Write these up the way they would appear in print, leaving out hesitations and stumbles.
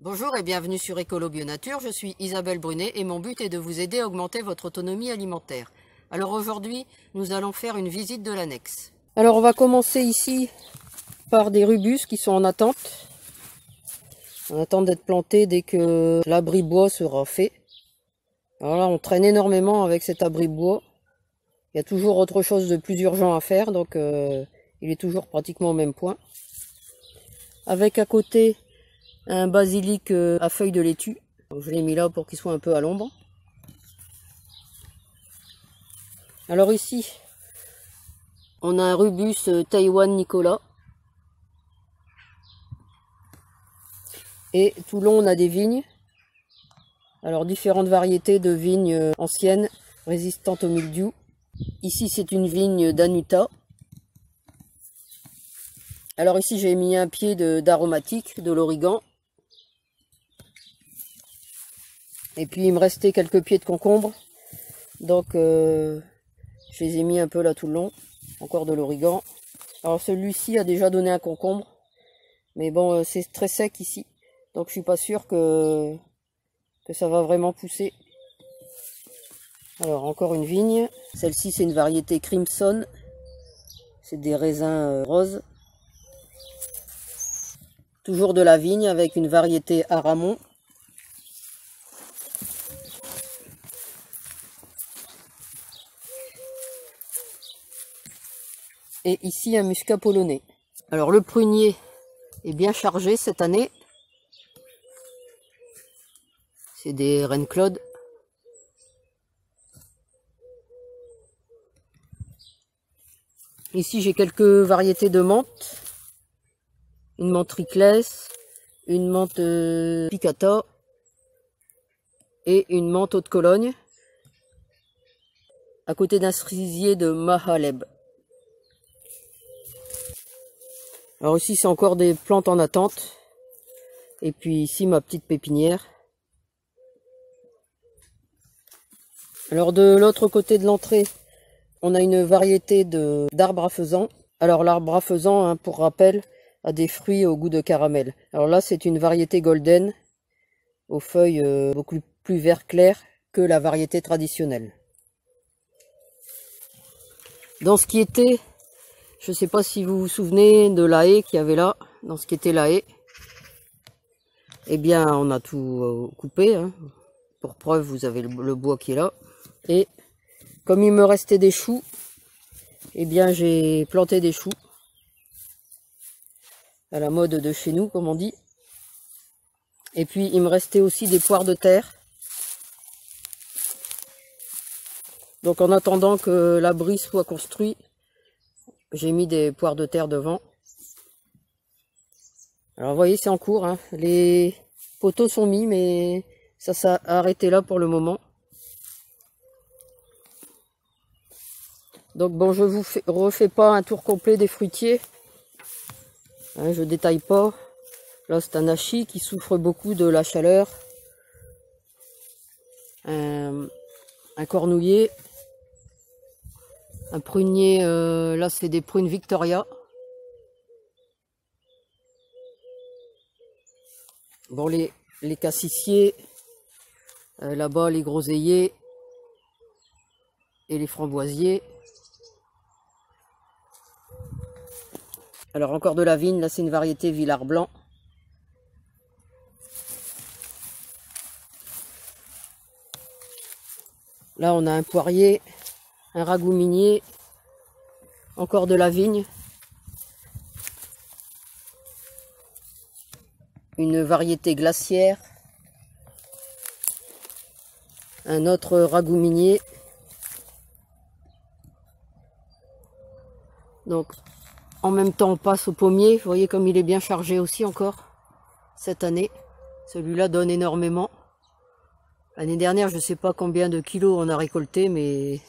Bonjour et bienvenue sur Écolo Bio Nature, je suis Isabelle Brunet et mon but est de vous aider à augmenter votre autonomie alimentaire. Alors aujourd'hui, nous allons faire une visite de l'annexe. Alors on va commencer ici par des rubus qui sont en attente. On attend d'être plantés dès que l'abri bois sera fait. Alors là on traîne énormément avec cet abri bois. Il y a toujours autre chose de plus urgent à faire, donc il est toujours pratiquement au même point. Avec à côté un basilic à feuilles de laitue. Je l'ai mis là pour qu'il soit un peu à l'ombre. Alors ici, on a un rubus Taïwan Nicolas. Et tout le long, on a des vignes. Alors différentes variétés de vignes anciennes, résistantes au mildiou. Ici, c'est une vigne d'Anuta. Alors ici, j'ai mis un pied d'aromatique, de l'origan. Et puis il me restait quelques pieds de concombre, donc je les ai mis un peu là tout le long, encore de l'origan. Alors celui-ci a déjà donné un concombre, mais bon c'est très sec ici, donc je suis pas sûr que ça va vraiment pousser. Alors encore une vigne, celle-ci c'est une variété Crimson, c'est des raisins roses. Toujours de la vigne avec une variété Aramon. Et ici un muscat polonais. Alors le prunier est bien chargé cette année. C'est des Reine Claude. Ici j'ai quelques variétés de menthe. Une menthe Riclès, une menthe Picata et une menthe haute Cologne. À côté d'un cerisier de Mahaleb. Alors ici c'est encore des plantes en attente. Et puis ici ma petite pépinière. Alors de l'autre côté de l'entrée, on a une variété d'arbres à faisan. Alors l'arbre à faisan, hein, pour rappel, a des fruits au goût de caramel. Alors là c'est une variété golden, aux feuilles beaucoup plus vert clair que la variété traditionnelle. Dans ce qui était, je ne sais pas si vous vous souvenez de la haie qu'il y avait là, dans ce qui était la haie. Eh bien, on a tout coupé. Hein. Pour preuve, vous avez le bois qui est là. Et comme il me restait des choux, eh bien, j'ai planté des choux. À la mode de chez nous, comme on dit. Et puis, il me restait aussi des poires de terre. Donc, en attendant que l'abri soit construit, j'ai mis des poires de terre devant. Alors vous voyez c'est en cours, hein. Les poteaux sont mis mais ça s'est arrêté là pour le moment. Donc bon je vous refais pas un tour complet des fruitiers. Hein, je détaille pas. Là c'est un hachis qui souffre beaucoup de la chaleur. Un cornouiller. Un prunier, là c'est des prunes Victoria. Bon, les cassissiers, là-bas les groseilliers et les framboisiers. Alors encore de la vigne, là c'est une variété Villard Blanc. Là on a un poirier, un ragouminier, encore de la vigne. Une variété glaciaire, un autre ragouminier. Donc en même temps on passe au pommier, vous voyez comme il est bien chargé aussi encore cette année. Celui-là donne énormément. L'année dernière je ne sais pas combien de kilos on a récolté, mais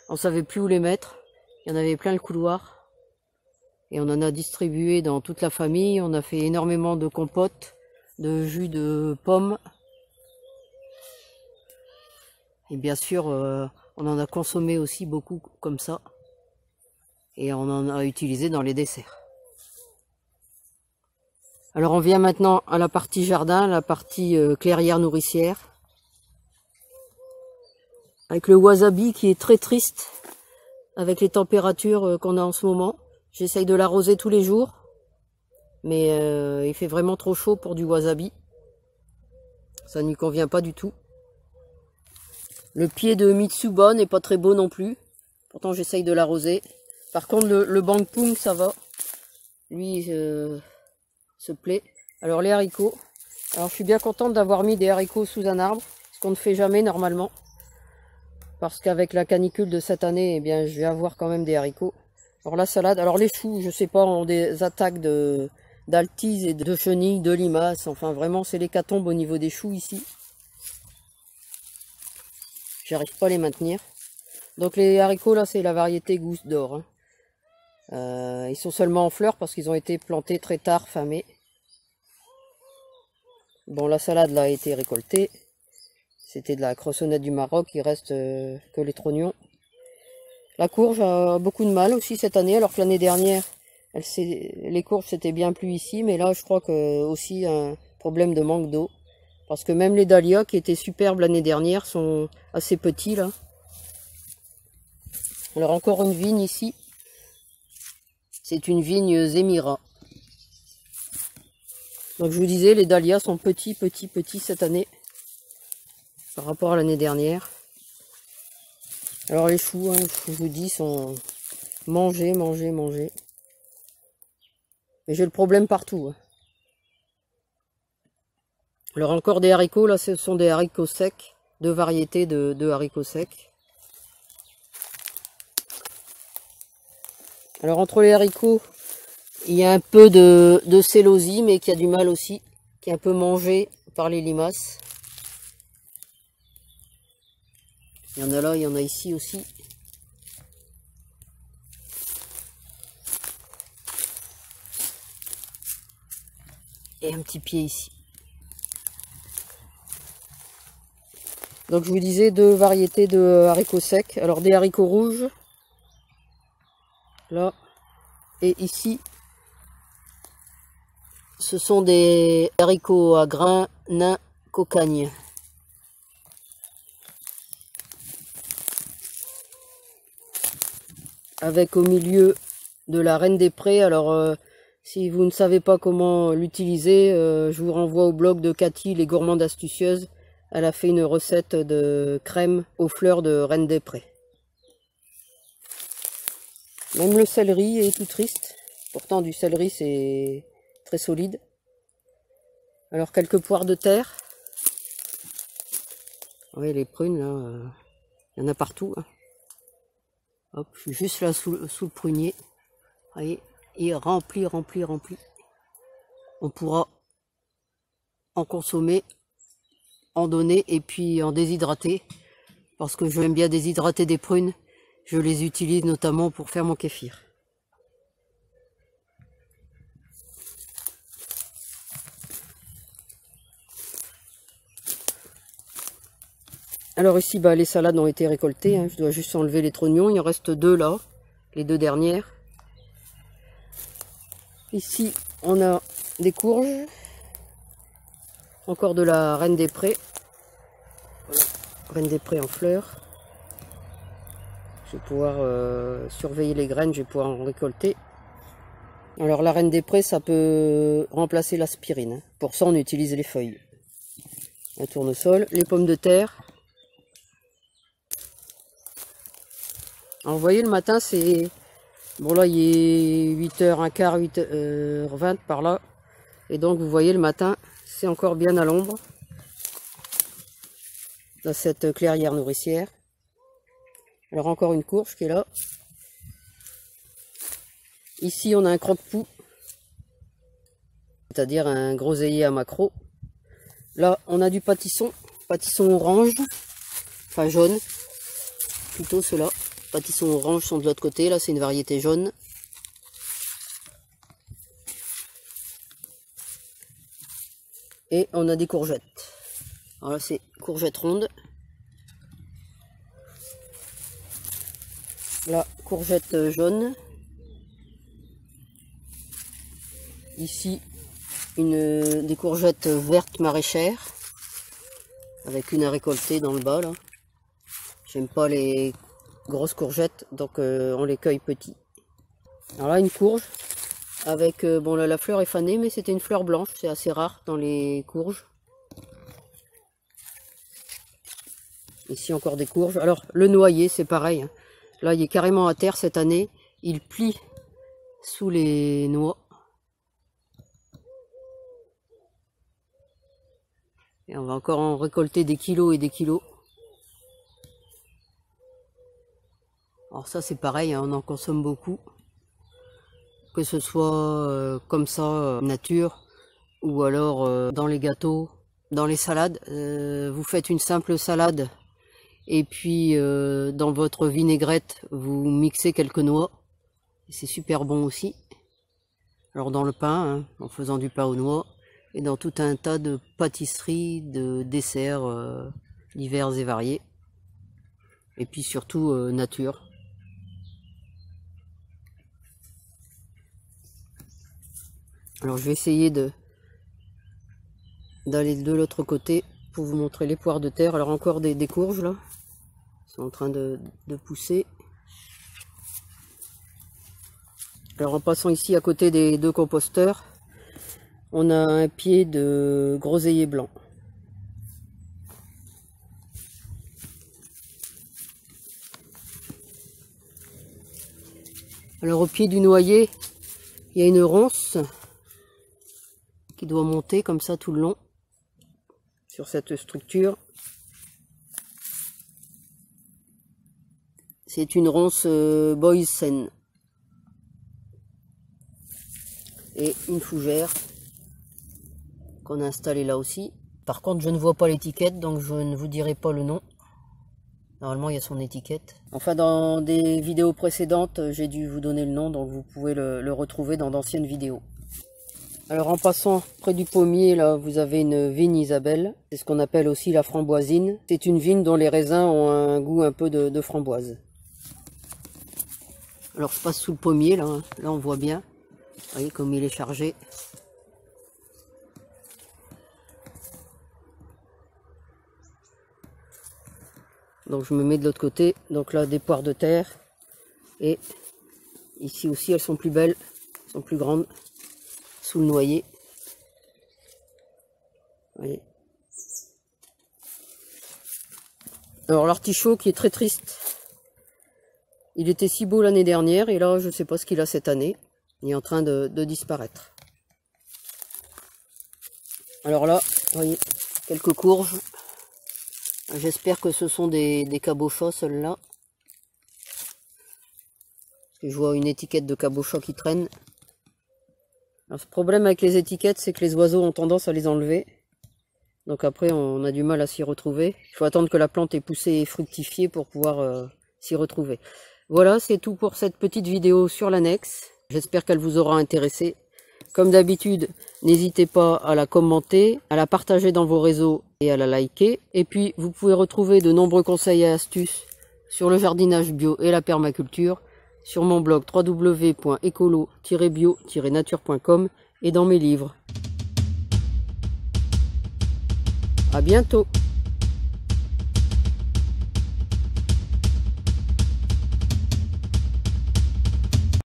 on ne savait plus où les mettre. Il y en avait plein le couloir. Et on en a distribué dans toute la famille, on a fait énormément de compotes, de jus de pommes. Et bien sûr, on en a consommé aussi beaucoup comme ça. Et on en a utilisé dans les desserts. Alors on vient maintenant à la partie jardin, la partie clairière nourricière. Avec le wasabi qui est très triste avec les températures qu'on a en ce moment. J'essaye de l'arroser tous les jours, mais il fait vraiment trop chaud pour du wasabi. Ça ne lui convient pas du tout. Le pied de Mitsuba n'est pas très beau non plus. Pourtant j'essaye de l'arroser. Par contre le bangpung ça va. Lui se plaît. Alors les haricots. Alors je suis bien contente d'avoir mis des haricots sous un arbre. Ce qu'on ne fait jamais normalement. Parce qu'avec la canicule de cette année, eh bien, je vais avoir quand même des haricots. Alors la salade, alors les choux, je sais pas, ont des attaques d'altise et de chenilles, de limaces. Enfin vraiment, c'est l'hécatombe au niveau des choux ici. J'arrive pas à les maintenir. Donc les haricots là, c'est la variété gousse d'or. Hein. Ils sont seulement en fleurs parce qu'ils ont été plantés très tard, fin mai. Bon, la salade là a été récoltée. C'était de la croissonnette du Maroc, il reste que les trognons. La courge a beaucoup de mal aussi cette année, alors que l'année dernière, les courges s'étaient bien plu ici, mais là je crois que aussi un problème de manque d'eau. Parce que même les dahlias qui étaient superbes l'année dernière sont assez petits là. Alors encore une vigne ici. C'est une vigne Zemira. Donc je vous disais, les dahlias sont petits cette année. Par rapport à l'année dernière. Alors les choux, hein, je vous dis, sont mangés. Mais j'ai le problème partout. Hein. Alors encore des haricots, là ce sont des haricots secs, deux variétés de haricots secs. Alors entre les haricots, il y a un peu de célosie, mais qui a du mal aussi, qui est un peu mangé par les limaces. Il y en a là, il y en a ici aussi. Et un petit pied ici. Donc je vous disais deux variétés de haricots secs. Alors des haricots rouges. Là. Et ici. Ce sont des haricots à grains nains cocagne. Avec au milieu de la reine des prés. Alors si vous ne savez pas comment l'utiliser, je vous renvoie au blog de Cathy, les gourmandes astucieuses. Elle a fait une recette de crème aux fleurs de reine des prés. Même le céleri est tout triste. Pourtant du céleri c'est très solide. Alors quelques poires de terre. Oui, les prunes là, il y en a partout. Hein. Hop, je suis juste là sous le prunier. Vous voyez, il est rempli. On pourra en consommer, en donner et puis en déshydrater. Parce que j'aime bien déshydrater des prunes. Je les utilise notamment pour faire mon kéfir. Alors ici, bah, les salades ont été récoltées. Hein. Je dois juste enlever les trognons. Il en reste deux là, les deux dernières. Ici, on a des courges. Encore de la reine des prés. Voilà. Reine des prés en fleurs. Je vais pouvoir surveiller les graines, je vais pouvoir en récolter. Alors la reine des prés, ça peut remplacer l'aspirine. Hein. Pour ça, on utilise les feuilles. Un tournesol, les pommes de terre. Alors vous voyez, le matin, c'est... Bon là, il est 8h15, 8h20 par là. Et donc, vous voyez, le matin, c'est encore bien à l'ombre. Dans cette clairière nourricière. Alors encore une courge qui est là. Ici, on a un croque-pou. C'est-à-dire un groseillier à maquereau. Là, on a du pâtisson. Pâtisson orange. Enfin jaune. Plutôt ceux-là. Pâtissons orange sont de l'autre côté, là c'est une variété jaune. Et on a des courgettes. Alors là c'est courgettes rondes. Là, courgettes jaunes. Ici, des courgettes vertes maraîchères, avec une à récolter dans le bas là. J'aime pas les grosses courgettes, donc on les cueille petits. Alors là, une courge avec, bon là la fleur est fanée, mais c'était une fleur blanche, c'est assez rare dans les courges. Ici encore des courges. Alors le noyer, c'est pareil, hein. Là il est carrément à terre cette année, il plie sous les noix. Et on va encore en récolter des kilos et des kilos. Alors ça c'est pareil, hein, on en consomme beaucoup. Que ce soit comme ça, nature, ou alors dans les gâteaux, dans les salades. Vous faites une simple salade et puis dans votre vinaigrette, vous mixez quelques noix. C'est super bon aussi. Alors dans le pain, hein, en faisant du pain aux noix, et dans tout un tas de pâtisseries, de desserts divers et variés. Et puis surtout nature. Alors je vais essayer d'aller de l'autre côté pour vous montrer les poires de terre. Alors encore des courges là, ils sont en train de pousser. Alors en passant ici à côté des deux composteurs, on a un pied de groseillier blanc. Alors au pied du noyer, il y a une ronce qui doit monter comme ça tout le long sur cette structure. C'est une ronce Boysen et une fougère qu'on a installée là aussi. Par contre, je ne vois pas l'étiquette, donc je ne vous dirai pas le nom. Normalement, il y a son étiquette. Enfin, dans des vidéos précédentes, j'ai dû vous donner le nom, donc vous pouvez le retrouver dans d'anciennes vidéos. Alors en passant près du pommier, là, vous avez une vigne Isabelle. C'est ce qu'on appelle aussi la framboisine. C'est une vigne dont les raisins ont un goût un peu de framboise. Alors je passe sous le pommier, là, hein. Là on voit bien. Vous voyez comme il est chargé. Donc je me mets de l'autre côté. Donc là des poires de terre. Et ici aussi elles sont plus belles, elles sont plus grandes. Sous le noyer. Voyez. Alors l'artichaut qui est très triste. Il était si beau l'année dernière et là je ne sais pas ce qu'il a cette année. Il est en train de disparaître. Alors là, vous voyez, quelques courges. J'espère que ce sont des cabochons celles-là. Je vois une étiquette de cabochon qui traîne. Alors, ce problème avec les étiquettes, c'est que les oiseaux ont tendance à les enlever. Donc après, on a du mal à s'y retrouver. Il faut attendre que la plante ait poussé et fructifié pour pouvoir s'y retrouver. Voilà, c'est tout pour cette petite vidéo sur l'annexe. J'espère qu'elle vous aura intéressé. Comme d'habitude, n'hésitez pas à la commenter, à la partager dans vos réseaux et à la liker. Et puis, vous pouvez retrouver de nombreux conseils et astuces sur le jardinage bio et la permaculture sur mon blog www.ecolo-bio-nature.com et dans mes livres. À bientôt!